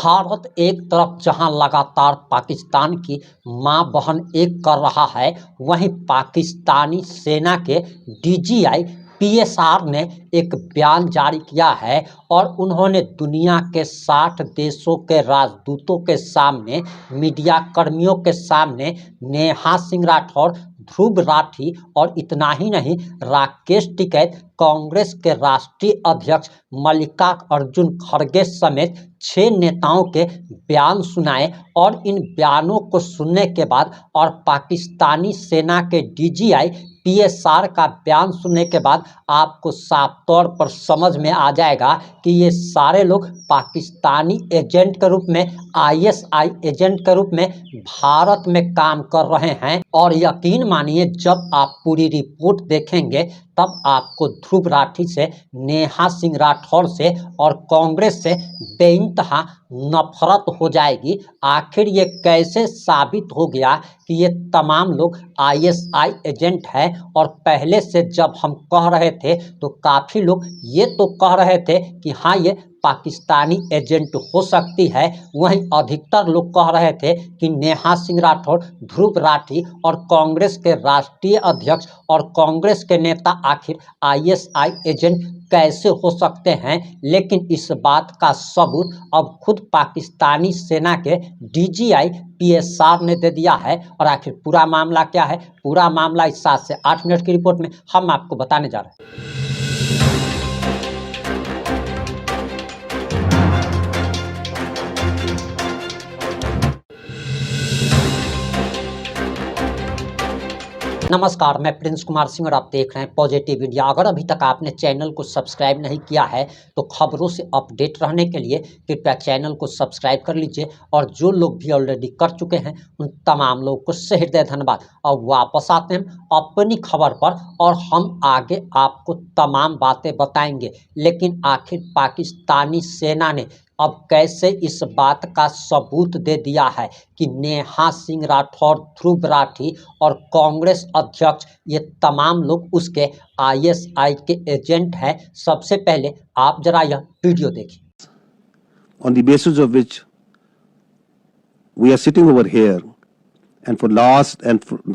भारत एक तरफ जहां लगातार पाकिस्तान की मां बहन एक कर रहा है, वहीं पाकिस्तानी सेना के डीजीआई पीएसआर ने एक बयान जारी किया है और उन्होंने दुनिया के 60 देशों के राजदूतों के सामने, मीडिया कर्मियों के सामने नेहा सिंह राठौर, ध्रुव राठी और इतना ही नहीं, राकेश टिकैत, कांग्रेस के राष्ट्रीय अध्यक्ष मल्लिकार्जुन खड़गे समेत 6 नेताओं के बयान सुनाए। और इन बयानों को सुनने के बाद और पाकिस्तानी सेना के डीजीआई पीएसआर का बयान सुनने के बाद आपको साफ तौर पर समझ में आ जाएगा कि ये सारे लोग पाकिस्तानी एजेंट के रूप में, आईएसआई एजेंट के रूप में भारत में काम कर रहे हैं। और यकीन मानिए, जब आप पूरी रिपोर्ट देखेंगे तब आपको ध्रुव राठी से, नेहा सिंह राठौर से और कांग्रेस से बेइंतहा नफरत हो जाएगी। आखिर ये कैसे साबित हो गया कि ये तमाम लोग आईएसआई एजेंट हैं? और पहले से जब हम कह रहे थे तो काफ़ी लोग ये तो कह रहे थे कि हाँ, ये पाकिस्तानी एजेंट हो सकती है, वहीं अधिकतर लोग कह रहे थे कि नेहा सिंह राठौर, ध्रुव राठी और कांग्रेस के राष्ट्रीय अध्यक्ष और कांग्रेस के नेता आखिर आईएसआई एजेंट कैसे हो सकते हैं। लेकिन इस बात का सबूत अब खुद पाकिस्तानी सेना के डीजीआई पीएसआर ने दे दिया है। और आखिर पूरा मामला क्या है, पूरा मामला इस 7 से 8 मिनट की रिपोर्ट में हम आपको बताने जा रहे हैं। नमस्कार, मैं प्रिंस कुमार सिंह और आप देख रहे हैं पॉजिटिव इंडिया। अगर अभी तक आपने चैनल को सब्सक्राइब नहीं किया है तो खबरों से अपडेट रहने के लिए कृपया चैनल को सब्सक्राइब कर लीजिए। और जो लोग भी ऑलरेडी कर चुके हैं उन तमाम लोगों को सहृदय धन्यवाद। अब वापस आते हैं अपनी खबर पर और हम आगे आपको तमाम बातें बताएंगे। लेकिन आखिर पाकिस्तानी सेना ने अब कैसे इस बात का सबूत दे दिया है कि नेहा सिंह राठौर, ध्रुव राठी और कांग्रेस अध्यक्ष ये तमाम लोग उसके आईएसआई के एजेंट हैं। सबसे पहले आप जरा यह वीडियो देखिए। On the basis of which we are sitting over here, and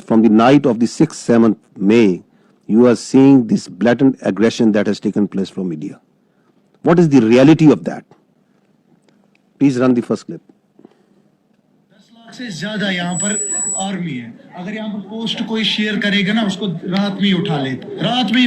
from the night of the 6th, 7th May, you are seeing this blatant aggression that has taken place from India. What is the reality of that? Please run the first clip. 10 lakh से ज्यादा यहाँ पर army है। अगर यहाँ पर post कोई share करेगा ना, उसको रात में ही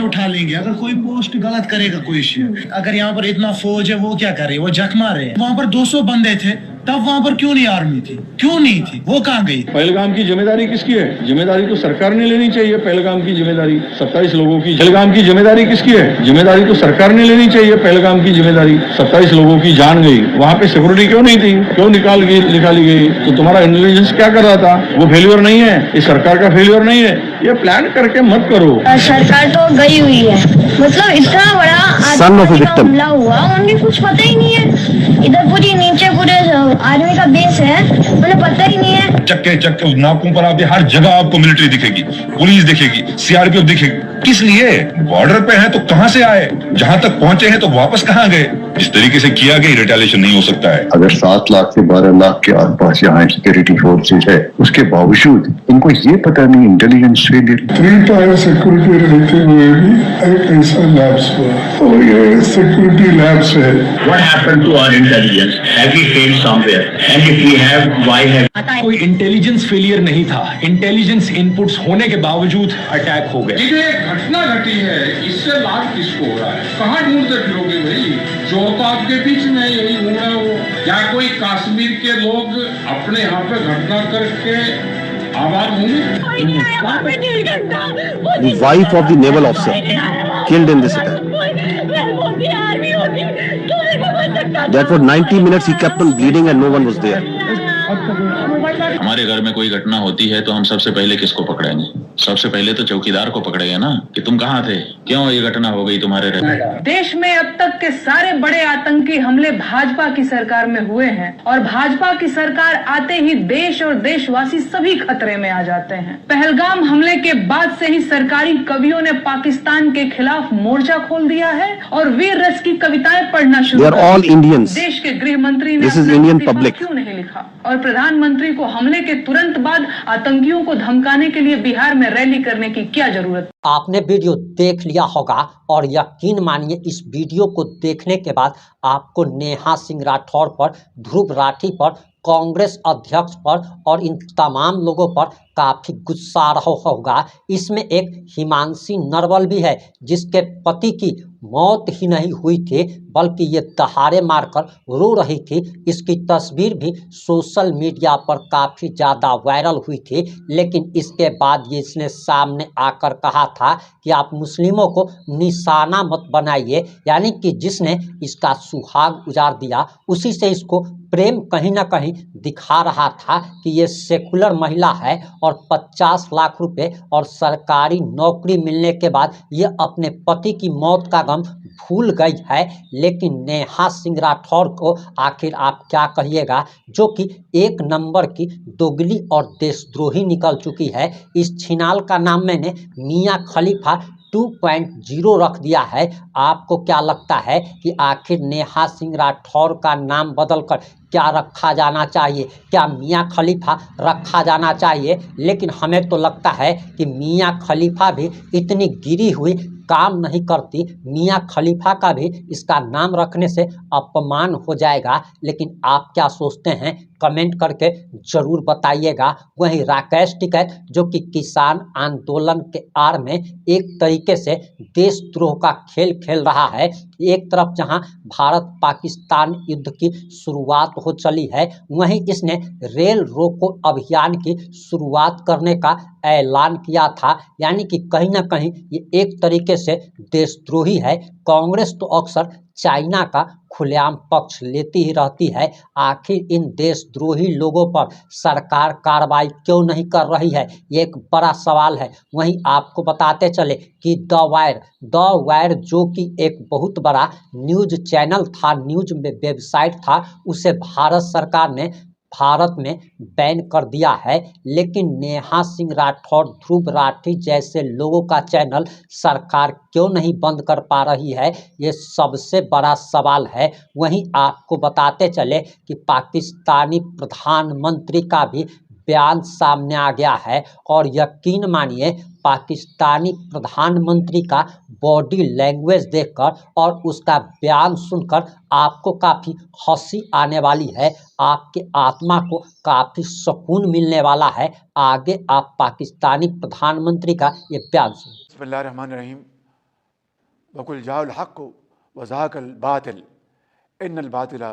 उठा लेंगे। अगर कोई पोस्ट गलत करेगा कोई शेयर, अगर यहाँ पर इतना फौज है, वो क्या कर रहे हैं? वो जख मार रहे हैं। वहाँ पर 200 बंदे थे, तब वहाँ पर क्यों नहीं आर्मी थी? क्यों नहीं थी? वो कहाँ गई? पहलगाम की जिम्मेदारी किसकी है? जिम्मेदारी तो सरकार ने लेनी चाहिए। पहलगाम की जिम्मेदारी 27 लोगों की, पहलगाम की जिम्मेदारी किसकी है? जिम्मेदारी तो सरकार ने लेनी चाहिए। पहलगाम की जिम्मेदारी 27 लोगों की जान गई, वहाँ पे सिक्योरिटी क्यों नहीं थी? क्यों निकाली गई? तो तुम्हारा इंटेलिजेंस क्या कर रहा था? वो फेल्योर नहीं है, ये सरकार का फेल्योर नहीं है। ये प्लान करके मत करो। सरकार तो गई हुई है, मतलब इतना बड़ा हमला हुआ, उन्हें कुछ पता ही नहीं है। इधर पूरी नीचे पूरे आर्मी का बेस है, उन्हें पता ही नहीं है। चक्के नाकों पर आप हर जगह आपको मिलिट्री दिखेगी, पुलिस दिखेगी, सीआरपीएफ दिखेगी। किस लिए? बॉर्डर पे हैं तो कहां से आए? जहां तक पहुंचे हैं तो वापस कहां गए? इस तरीके से किया गया रिटेलिएशन नहीं हो सकता है। अगर 7 लाख से 12 लाख के आसपास यहाँ सिक्योरिटी फोर्सेज है, उसके बावजूद इनको ये पता नहीं इंटेलिजेंस फेलियर। 3 टायर सिक्योरिटी रहते हुए भी एक ऐसा लैब्स हुआ, तो ये सिक्योरिटी लैब्स है। What happened to our intelligence? Have we failed somewhere? And if we have, why have? कोई इंटेलिजेंस फेलियर नहीं था, इंटेलिजेंस इनपुट्स होने के बावजूद अटैक हो गए। ये घटना घटी है, इससे लाभ किसको हो रहा है? कहाँ ढूंढते फिरोगे भाई? जो तो आपके बीच में यही घूम रहा हो, या कोई कश्मीर के लोग अपने यहाँ पे घटना करके आबाद होंगे? The wife of the naval officer killed in this attack. That for 90 minutes he kept on bleeding and no one was there. हमारे घर में कोई घटना होती है तो हम सबसे पहले किसको पकड़ेंगे? सबसे पहले तो चौकीदार को पकड़ेगा ना कि तुम कहाँ थे, क्यों ये घटना हो गई तुम्हारे रहते। देश में अब तक के सारे बड़े आतंकी हमले भाजपा की सरकार में हुए हैं और भाजपा की सरकार आते ही देश और देशवासी सभी खतरे में आ जाते हैं। पहलगाम हमले के बाद से ही सरकारी कवियों ने पाकिस्तान के खिलाफ मोर्चा खोल दिया है और वीर रस की कविताएं पढ़ना शुरू कर दी। देश के गृह मंत्री ने क्यों नहीं लिखा और प्रधानमंत्री को हमले के तुरंत बाद आतंकियों को धमकाने के लिए बिहार में रैली करने की क्या जरूरत। आपने वीडियो देख लिया होगा और यकीन मानिए इस वीडियो को देखने के बाद आपको नेहा सिंह राठौर पर, ध्रुव राठी पर, कांग्रेस अध्यक्ष पर और इन तमाम लोगों पर काफी गुस्सा आ रहा होगा। इसमें एक हिमांशी नरवल भी है जिसके पति की मौत ही नहीं हुई थी बल्कि ये दहाड़े मारकर रो रही थी। इसकी तस्वीर भी सोशल मीडिया पर काफ़ी ज़्यादा वायरल हुई थी, लेकिन इसके बाद ये इसने सामने आकर कहा था कि आप मुस्लिमों को निशाना मत बनाइए, यानी कि जिसने इसका सुहाग उजाड़ दिया उसी से इसको प्रेम कहीं ना कहीं दिखा रहा था कि ये सेकुलर महिला है और 50 लाख रुपए और सरकारी नौकरी मिलने के बाद ये अपने पति की मौत का गम भूल गई है। लेकिन नेहा सिंह राठौर को आखिर आप क्या कहिएगा, जो कि एक नंबर की दोगली और देशद्रोही निकल चुकी है। इस छिनाल का नाम मैंने मियां खलीफा 2.0 रख दिया है। आपको क्या लगता है कि आखिर नेहा सिंह राठौर का नाम बदलकर क्या रखा जाना चाहिए? क्या मियां खलीफा रखा जाना चाहिए? लेकिन हमें तो लगता है कि मियां खलीफा भी इतनी गिरी हुई काम नहीं करती। मियां खलीफा का भी इसका नाम रखने से अपमान हो जाएगा। लेकिन आप क्या सोचते हैं कमेंट करके ज़रूर बताइएगा। वहीं राकेश टिकैत जो कि किसान आंदोलन के आड़ में एक तरीके से देशद्रोह का खेल खेल रहा है। एक तरफ जहां भारत पाकिस्तान युद्ध की शुरुआत हो चली है, वहीं इसने रेल रोको अभियान की शुरुआत करने का ऐलान किया था, यानी कि कहीं ना कहीं ये एक तरीके से देशद्रोही है। कांग्रेस तो अक्सर चाइना का खुलेआम पक्ष लेती ही रहती है। आखिर इन देशद्रोही लोगों पर सरकार कार्रवाई क्यों नहीं कर रही है, ये एक बड़ा सवाल है। वहीं आपको बताते चले कि द वायर जो कि एक बहुत बड़ा न्यूज चैनल था, न्यूज वेबसाइट था, उसे भारत सरकार ने भारत में बैन कर दिया है। लेकिन नेहा सिंह राठौर, ध्रुव राठी जैसे लोगों का चैनल सरकार क्यों नहीं बंद कर पा रही है, ये सबसे बड़ा सवाल है। वहीं आपको बताते चले कि पाकिस्तानी प्रधानमंत्री का भी बयान सामने आ गया है और यकीन मानिए पाकिस्तानी प्रधानमंत्री का बॉडी लैंग्वेज देखकर और उसका बयान सुनकर आपको काफ़ी हंसी आने वाली है। आपके आत्मा को काफ़ी सुकून मिलने वाला है। आगे आप पाकिस्तानी प्रधानमंत्री का ये बयान सुनिए। बिस्मिल्लाहिर्रहमानिर्रहीम वकुल जाउल हक़ वज़ाक़ल बातिल इन्नल बातिला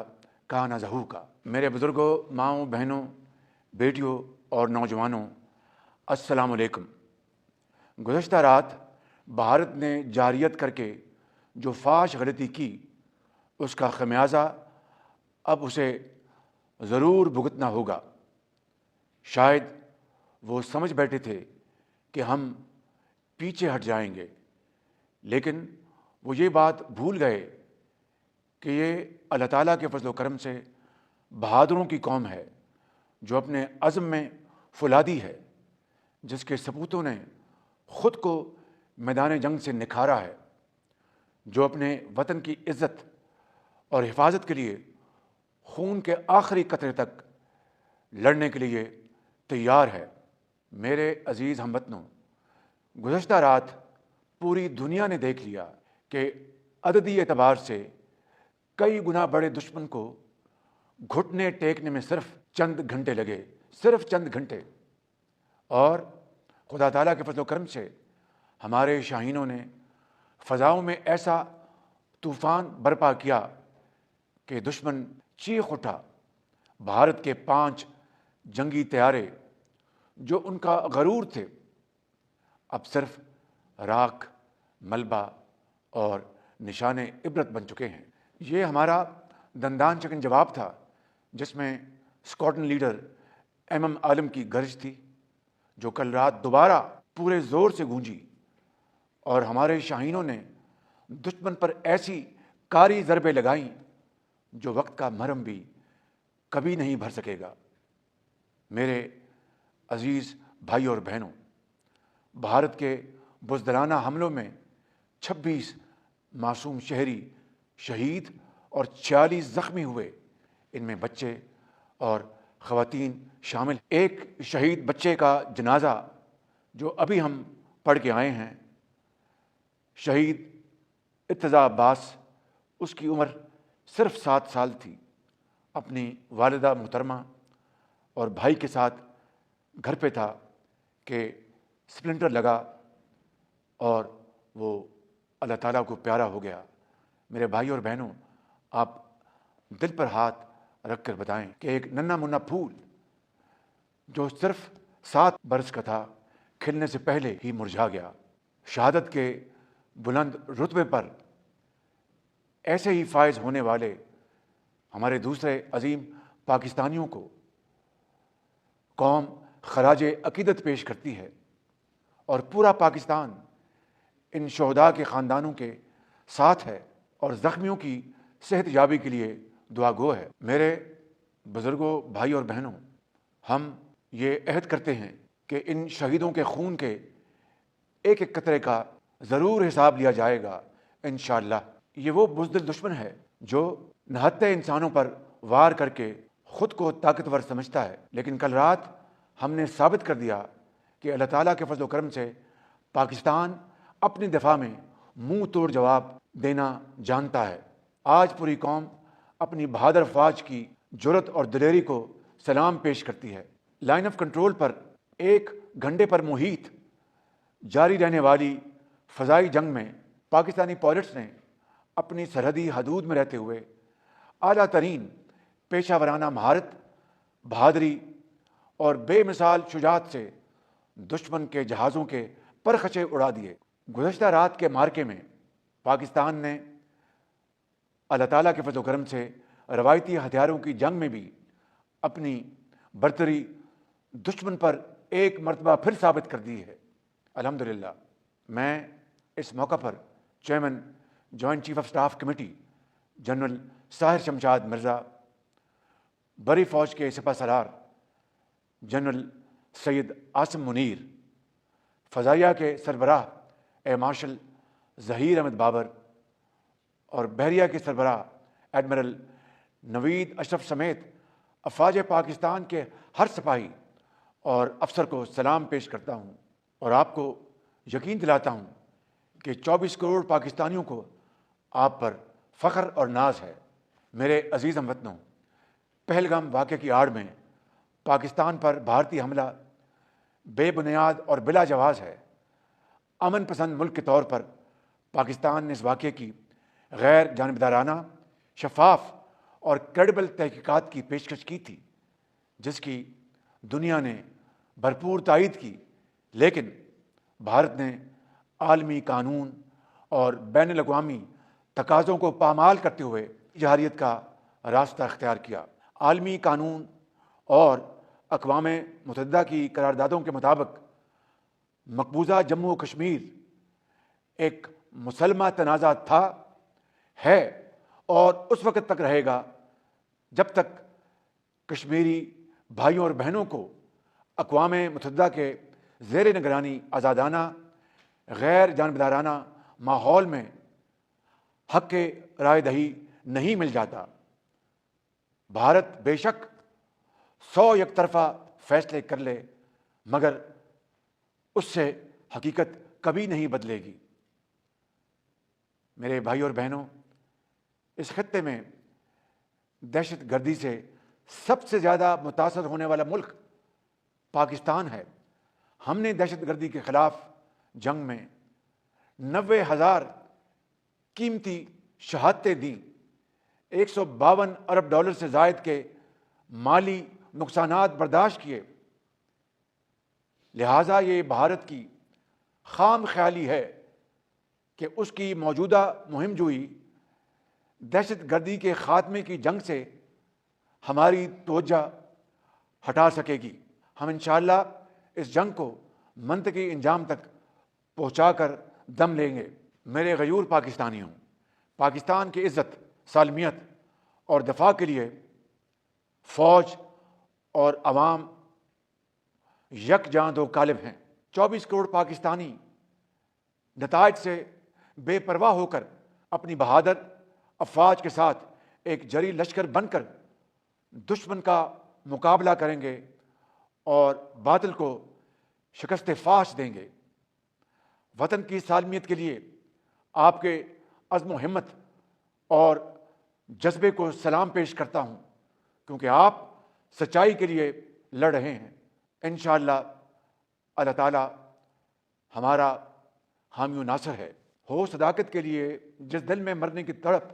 काना ज़हूक़ा। मेरे बुज़ुर्गों, माँओं, बहनों, बेटियों और नौजवानों, अस्सलाम वालेकुम। गुज़श्ता रात भारत ने जारियत करके जो फाश गलती की उसका खमियाजा अब उसे ज़रूर भुगतना होगा। शायद वो समझ बैठे थे कि हम पीछे हट जाएंगे, लेकिन वो ये बात भूल गए कि ये अल्लाह ताला के फज़ल व करम से बहादुरों की कौम है जो अपने अज़्म में फुलादी है, जिसके सपूतों ने ख़ुद को मैदान जंग से निखारा है, जो अपने वतन की इज़्ज़त और हिफाजत के लिए खून के आखिरी कतरे तक लड़ने के लिए तैयार है। मेरे अज़ीज़ हमवतनों, गुज़श्ता रात पूरी दुनिया ने देख लिया कि अददी एतबार से कई गुना बड़े दुश्मन को घुटने टेकने में सिर्फ चंद घंटे लगे, सिर्फ चंद घंटे। और खुदा ताला के फज़ल व करम से हमारे शाहीनों ने फ़ज़ाओं में ऐसा तूफ़ान बर्पा किया कि दुश्मन चीख उठा। भारत के 5 जंगी तैयारे जो उनका गरूर थे, अब सिर्फ राख, मलबा और निशाने इबरत बन चुके हैं। ये हमारा दंदान चकन जवाब था, जिसमें स्क्वाड्रन लीडर MM आलम की गर्ज थी, जो कल रात दोबारा पूरे ज़ोर से गूंजी और हमारे शाहीनों ने दुश्मन पर ऐसी कारी ज़रबें लगाईं जो वक्त का मरहम भी कभी नहीं भर सकेगा। मेरे अजीज़ भाई और बहनों, भारत के बुज़दिलाना हमलों में 26 मासूम शहरी शहीद और 46 ज़ख्मी हुए। इनमें बच्चे और ख़वातीन शामिल। एक शहीद बच्चे का जनाजा जो अभी हम पढ़ के आए हैं, शहीद इर्तज़ा अब्बास, उसकी उम्र सिर्फ 7 साल थी। अपनी वालिदा मुहतरमा और भाई के साथ घर पे था कि स्प्लिंटर लगा और वो अल्लाह ताला को प्यारा हो गया। मेरे भाई और बहनों, आप दिल पर हाथ रख कर बताएं कि एक नन्हा मुन्ना फूल जो सिर्फ 7 बरस का था, खिलने से पहले ही मुरझा गया। शहादत के बुलंद रुतबे पर ऐसे ही फायज होने वाले हमारे दूसरे अजीम पाकिस्तानियों को कौम खराज अकीदत पेश करती है और पूरा पाकिस्तान इन शहदा के ख़ानदानों के साथ है और ज़ख्मियों की सेहत याबी के लिए दुआ गो है। मेरे बुज़ुर्गों, भाई और बहनों, हम ये अहद करते हैं कि इन शहीदों के खून के एक एक कतरे का ज़रूर हिसाब लिया जाएगा इंशाअल्लाह। ये वो बुज़दिल दुश्मन है जो नहत्ते इंसानों पर वार करके ख़ुद को ताकतवर समझता है, लेकिन कल रात हमने साबित कर दिया कि अल्लाह ताला के फज़ल व करम से पाकिस्तान अपनी दिफा में मुंह तोड़ जवाब देना जानता है। आज पूरी कौम अपनी बहादुर फ़ौज की जुर्रत और दिलेरी को सलाम पेश करती है। लाइन ऑफ कंट्रोल पर 1 घंटे पर मुहित जारी रहने वाली फ़ज़ाई जंग में पाकिस्तानी पायलट्स ने अपनी सरहदी हदूद में रहते हुए आला तरीन पेशावराना महारत, बहादरी और बेमिसाल शुजाअत से दुश्मन के जहाज़ों के परखचे उड़ा दिए। गुज़श्ता रात के मार्के में पाकिस्तान ने अल्लाह ताला के फज़ल व करम से रवायती हथियारों की जंग में भी अपनी बरतरी दुश्मन पर एक मरतबा फिर साबित कर दी है। अल्हम्दुलिल्लाह। मैं इस मौका पर chairman joint chief of staff committee general Sahir Shamshad Mirza, बरी फ़ौज के सिपह सलार जनरल सैयद आसिम मुनीर, फ़ज़ाइया के सरबराह एयर मार्शल ज़हीर अहमद बाबर और बहरिया के सरबराह एडमिरल नवीद अशरफ समेत अफ़वाज पाकिस्तान के हर सिपाही और अफसर को सलाम पेश करता हूँ और आपको यकीन दिलाता हूँ कि 24 करोड़ पाकिस्तानियों को आप पर फ़ख्र और नाज है। मेरे अजीज़ हमवतनों, पहलगाम वाक़े की आड़ में पाकिस्तान पर भारतीय हमला बेबुनियाद और बिला जवाज़ है। अमन पसंद मुल्क के तौर पर पाकिस्तान ने इस वाक़े की गैर जानिबदाराना, शफाफ और क्रेडिबल तहकीकात की पेशकश की थी, जिसकी दुनिया ने भरपूर तायीद की, लेकिन भारत ने आलमी कानून और बैनुल अक़वामी तकाज़ों को पामाल करते हुए जहारियत का रास्ता अख्तियार किया। आलमी कानून और अक़वाम मुत्तहिदा की करारदादों के मुताबिक मकबूजा जम्मू और कश्मीर एक मुसलमा तनाज़ा था, है और उस वक़्त तक रहेगा जब तक कश्मीरी भाइयों और बहनों को अक़वाम मुत्तहिदा के ज़ेर निगरानी आज़ादाना गैर जानिबदाराना माहौल में हक़ के राय दही नहीं मिल जाता। भारत बेशक 100 एकतरफ़ा फैसले कर ले, मगर उससे हकीकत कभी नहीं बदलेगी। मेरे भाई और बहनों, इस खत्ते में दहशत गर्दी से सबसे ज़्यादा मुतासर होने वाला मुल्क पाकिस्तान है। हमने दहशत गर्दी के ख़िलाफ़ जंग में 90,000 कीमती शहादतें दी, 152 अरब डॉलर से ज़ायद के माली नुकसानात बर्दाश्त किए। लिहाजा ये भारत की खाम ख्याली है कि उसकी मौजूदा मुहिम जोई दहशत गर्दी के ख़ात्मे की जंग से हमारी तवज्जो हटा सकेगी। हम इंशाअल्लाह इस जंग को मंतकी इंजाम तक पहुंचाकर दम लेंगे। मेरे गयूर पाकिस्तानियों, पाकिस्तान की इज़्ज़त, सालमियत और दफा के लिए फ़ौज और अवाम यकजां दो कालिब हैं। 24 करोड़ पाकिस्तानी नताइज से बेपरवाह होकर अपनी बहादुर अफवाज के साथ एक जरी लश्कर बनकर दुश्मन का मुकाबला करेंगे और बातिल को शिकस्त फाश देंगे। वतन की सालमियत के लिए आपके अज़्म हिम्मत और जज्बे को सलाम पेश करता हूँ, क्योंकि आप सच्चाई के लिए लड़ रहे हैं। इंशाअल्लाह अल्लाह ताला हमारा हामी नासर है। हो सदाकत के लिए जिस दिल में मरने की तड़प,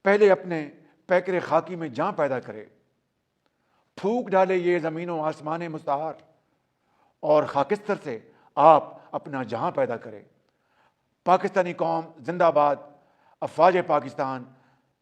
पहले अपने पैकरे खाकी में जान पैदा करे, फूक डाले ये ज़मीनों आसमान मुस्तहार, और खाकिस्तर से आप अपना जहां पैदा करें। पाकिस्तानी कौम जिंदाबाद, अफवाज पाकिस्तान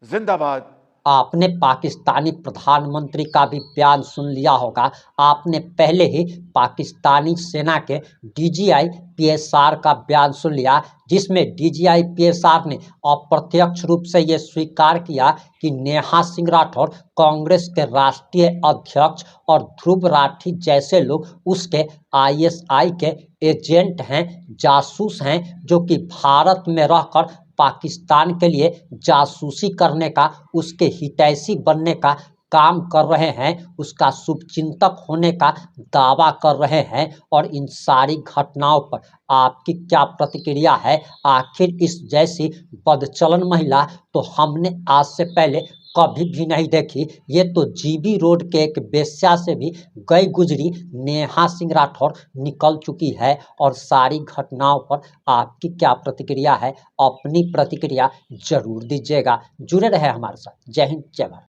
जिंदाबाद। आपने पाकिस्तानी प्रधानमंत्री का भी बयान सुन लिया होगा। आपने पहले ही पाकिस्तानी सेना के डीजीआई पीएसआर का बयान सुन लिया, जिसमें डीजीआई पीएसआर ने अप्रत्यक्ष रूप से ये स्वीकार किया कि नेहा सिंह राठौर कांग्रेस के राष्ट्रीय अध्यक्ष और ध्रुव राठी जैसे लोग उसके आईएसआई के एजेंट हैं, जासूस हैं, जो कि भारत में रहकर पाकिस्तान के लिए जासूसी करने का, उसके हितैषी बनने का काम कर रहे हैं, उसका शुभचिंतक होने का दावा कर रहे हैं। और इन सारी घटनाओं पर आपकी क्या प्रतिक्रिया है? आखिर इस जैसी बदचलन महिला तो हमने आज से पहले कभी भी नहीं देखी। ये तो जीबी रोड के एक बेश्या से भी गई गुजरी नेहा सिंह राठौर निकल चुकी है। और सारी घटनाओं पर आपकी क्या प्रतिक्रिया है? अपनी प्रतिक्रिया जरूर दीजिएगा। जुड़े रहे हमारे साथ। जय हिंद, जय भारत।